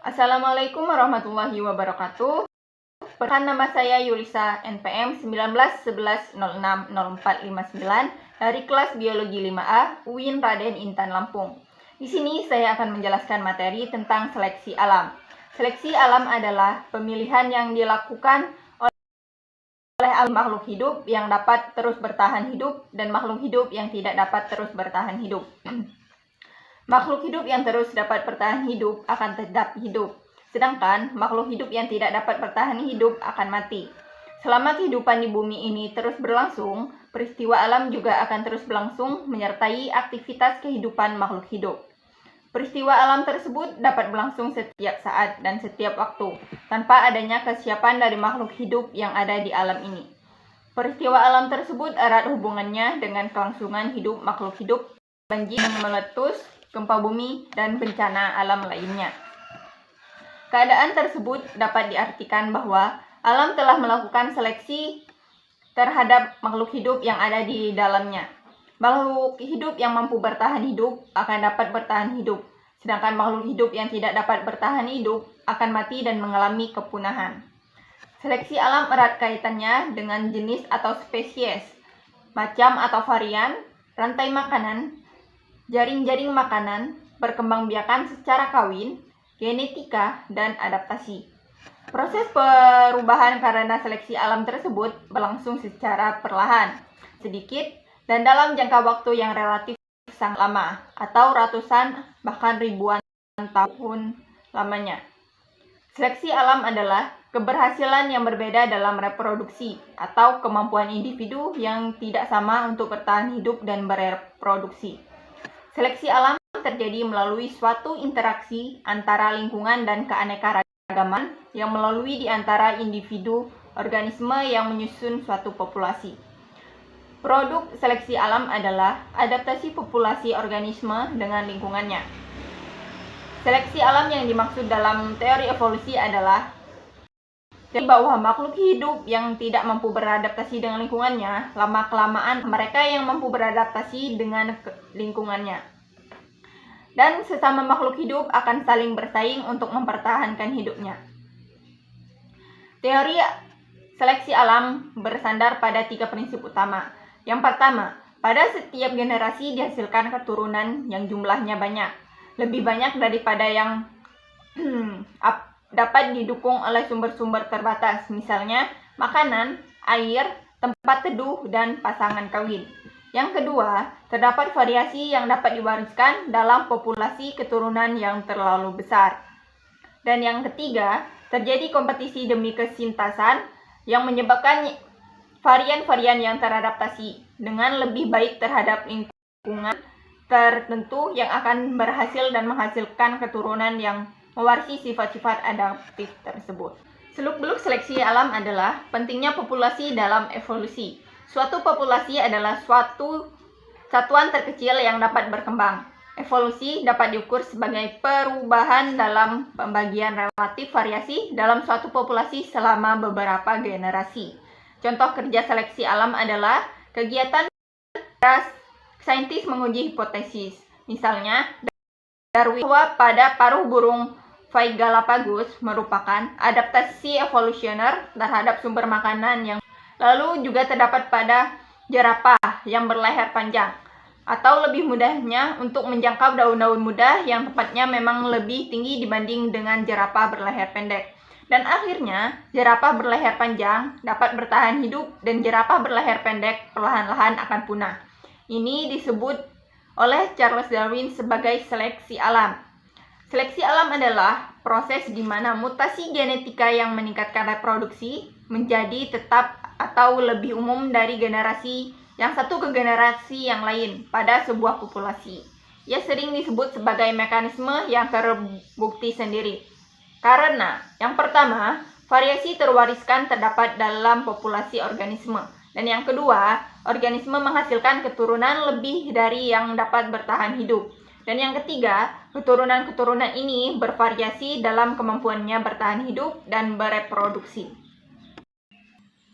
Assalamualaikum warahmatullahi wabarakatuh. Perkenalkan, nama saya Yulisa NPM 1911060459 dari kelas Biologi 5A UIN Raden Intan Lampung. Di sini saya akan menjelaskan materi tentang seleksi alam. Seleksi alam adalah pemilihan yang dilakukan oleh makhluk hidup yang dapat terus bertahan hidup dan makhluk hidup yang tidak dapat terus bertahan hidup. Makhluk hidup yang terus dapat bertahan hidup akan tetap hidup, sedangkan makhluk hidup yang tidak dapat bertahan hidup akan mati. Selama kehidupan di bumi ini terus berlangsung, peristiwa alam juga akan terus berlangsung menyertai aktivitas kehidupan makhluk hidup. Peristiwa alam tersebut dapat berlangsung setiap saat dan setiap waktu, tanpa adanya kesiapan dari makhluk hidup yang ada di alam ini. Peristiwa alam tersebut erat hubungannya dengan kelangsungan hidup makhluk hidup, banjir yang meletus, gempa bumi, dan bencana alam lainnya. Keadaan tersebut dapat diartikan bahwa alam telah melakukan seleksi terhadap makhluk hidup yang ada di dalamnya. Makhluk hidup yang mampu bertahan hidup akan dapat bertahan hidup, sedangkan makhluk hidup yang tidak dapat bertahan hidup akan mati dan mengalami kepunahan. Seleksi alam erat kaitannya dengan jenis atau spesies, macam atau varian, rantai makanan, jaring-jaring makanan, perkembangbiakan secara kawin, genetika, dan adaptasi. Proses perubahan karena seleksi alam tersebut berlangsung secara perlahan, sedikit, dan dalam jangka waktu yang relatif sangat lama, atau ratusan bahkan ribuan tahun lamanya. Seleksi alam adalah keberhasilan yang berbeda dalam reproduksi, atau kemampuan individu yang tidak sama untuk bertahan hidup dan bereproduksi. Seleksi alam terjadi melalui suatu interaksi antara lingkungan dan keanekaragaman yang melalui di antara individu organisme yang menyusun suatu populasi. Produk seleksi alam adalah adaptasi populasi organisme dengan lingkungannya. Seleksi alam yang dimaksud dalam teori evolusi adalah bahwa makhluk hidup yang tidak mampu beradaptasi dengan lingkungannya, lama-kelamaan mereka yang mampu beradaptasi dengan lingkungannya. Dan sesama makhluk hidup akan saling bersaing untuk mempertahankan hidupnya. Teori seleksi alam bersandar pada 3 prinsip utama. Yang pertama, pada setiap generasi dihasilkan keturunan yang jumlahnya banyak, lebih banyak daripada yang dapat didukung oleh sumber-sumber terbatas, misalnya makanan, air, tempat teduh, dan pasangan kawin. Yang kedua, terdapat variasi yang dapat diwariskan dalam populasi keturunan yang terlalu besar. Dan yang ketiga, terjadi kompetisi demi kesintasan yang menyebabkan varian-varian yang teradaptasi dengan lebih baik terhadap lingkungan tertentu yang akan berhasil dan menghasilkan keturunan yang mewarisi sifat-sifat adaptif tersebut. Seluk-beluk seleksi alam adalah pentingnya populasi dalam evolusi. Suatu populasi adalah suatu satuan terkecil yang dapat berkembang. Evolusi dapat diukur sebagai perubahan dalam pembagian relatif variasi dalam suatu populasi selama beberapa generasi. Contoh kerja seleksi alam adalah kegiatan saintis menguji hipotesis. Misalnya, Darwin bahwa pada paruh burung Galapagos merupakan adaptasi evolusioner terhadap sumber makanan yang lalu juga terdapat pada jerapah yang berleher panjang, atau lebih mudahnya untuk menjangkau daun-daun muda yang tepatnya memang lebih tinggi dibanding dengan jerapah berleher pendek. Dan akhirnya, jerapah berleher panjang dapat bertahan hidup dan jerapah berleher pendek perlahan-lahan akan punah. Ini disebut oleh Charles Darwin sebagai seleksi alam. Seleksi alam adalah proses di mana mutasi genetika yang meningkatkan reproduksi menjadi tetap atau lebih umum dari generasi yang satu ke generasi yang lain pada sebuah populasi. Ia sering disebut sebagai mekanisme yang terbukti sendiri. Karena yang pertama, variasi terwariskan terdapat dalam populasi organisme. Dan yang kedua, organisme menghasilkan keturunan lebih dari yang dapat bertahan hidup. Dan yang ketiga, keturunan-keturunan ini bervariasi dalam kemampuannya bertahan hidup dan bereproduksi.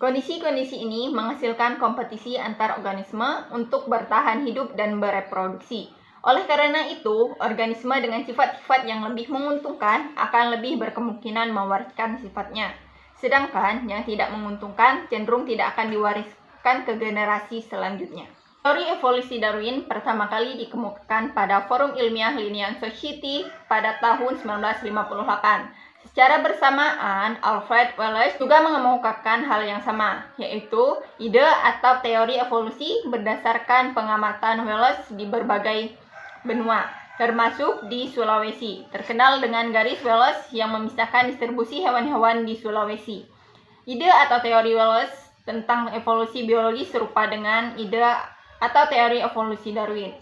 Kondisi-kondisi ini menghasilkan kompetisi antar organisme untuk bertahan hidup dan bereproduksi. Oleh karena itu, organisme dengan sifat-sifat yang lebih menguntungkan akan lebih berkemungkinan mewariskan sifatnya. Sedangkan yang tidak menguntungkan cenderung tidak akan diwariskan ke generasi selanjutnya. Teori evolusi Darwin pertama kali dikemukakan pada Forum Ilmiah Linnean Society pada tahun 1958. Secara bersamaan, Alfred Wallace juga mengemukakan hal yang sama, yaitu ide atau teori evolusi berdasarkan pengamatan Wallace di berbagai benua, termasuk di Sulawesi, terkenal dengan garis Wallace yang memisahkan distribusi hewan-hewan di Sulawesi. Ide atau teori Wallace tentang evolusi biologi serupa dengan ide atau teori evolusi Darwin.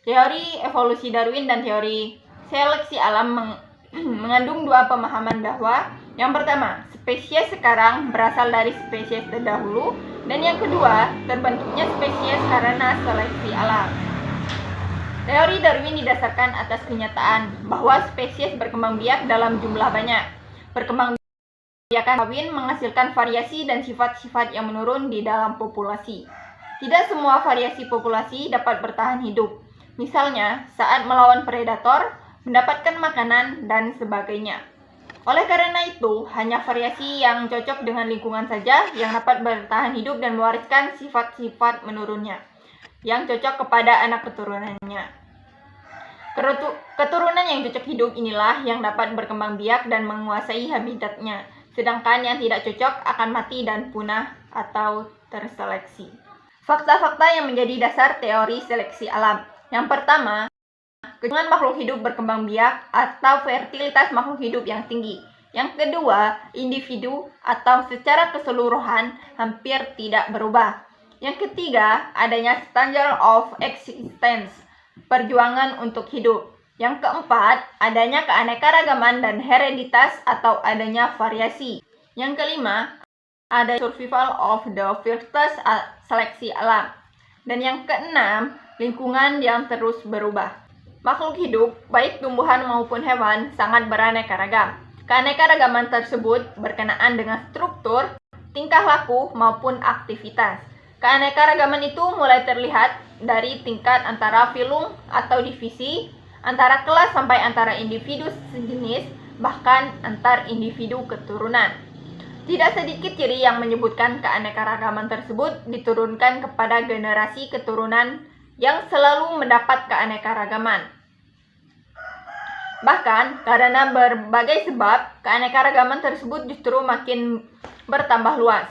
Teori evolusi Darwin dan teori seleksi alam mengandung dua pemahaman bahwa yang pertama, spesies sekarang berasal dari spesies terdahulu, dan yang kedua, terbentuknya spesies karena seleksi alam. Teori Darwin didasarkan atas kenyataan bahwa spesies berkembang biak dalam jumlah banyak. Perkembangbiakan kawin menghasilkan variasi dan sifat-sifat yang menurun di dalam populasi. Tidak semua variasi populasi dapat bertahan hidup. Misalnya, saat melawan predator, mendapatkan makanan, dan sebagainya. Oleh karena itu, hanya variasi yang cocok dengan lingkungan saja yang dapat bertahan hidup dan mewariskan sifat-sifat menurunnya, yang cocok kepada anak keturunannya. Keturunan yang cocok hidup inilah yang dapat berkembang biak dan menguasai habitatnya, sedangkan yang tidak cocok akan mati dan punah atau terseleksi. Fakta-fakta yang menjadi dasar teori seleksi alam. Yang pertama, kecenderungan makhluk hidup berkembang biak atau fertilitas makhluk hidup yang tinggi. Yang kedua, individu atau secara keseluruhan hampir tidak berubah. Yang ketiga, adanya standard of existence, perjuangan untuk hidup. Yang keempat, adanya keanekaragaman dan hereditas atau adanya variasi. Yang kelima, ada survival of the fittest, seleksi alam. Dan yang keenam, lingkungan yang terus berubah. Makhluk hidup, baik tumbuhan maupun hewan, sangat beraneka ragam. Keanekaragaman tersebut berkenaan dengan struktur, tingkah laku, maupun aktivitas. Keanekaragaman itu mulai terlihat dari tingkat antara filum atau divisi, antara kelas sampai antara individu sejenis, bahkan antar individu keturunan. Tidak sedikit ciri yang menyebutkan keanekaragaman tersebut diturunkan kepada generasi keturunan yang selalu mendapat keanekaragaman. Bahkan, karena berbagai sebab, keanekaragaman tersebut justru makin bertambah luas.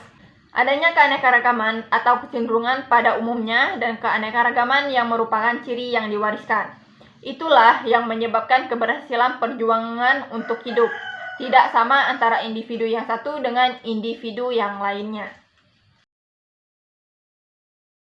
Adanya keanekaragaman atau kecenderungan pada umumnya dan keanekaragaman yang merupakan ciri yang diwariskan. Itulah yang menyebabkan keberhasilan perjuangan untuk hidup. Tidak sama antara individu yang satu dengan individu yang lainnya.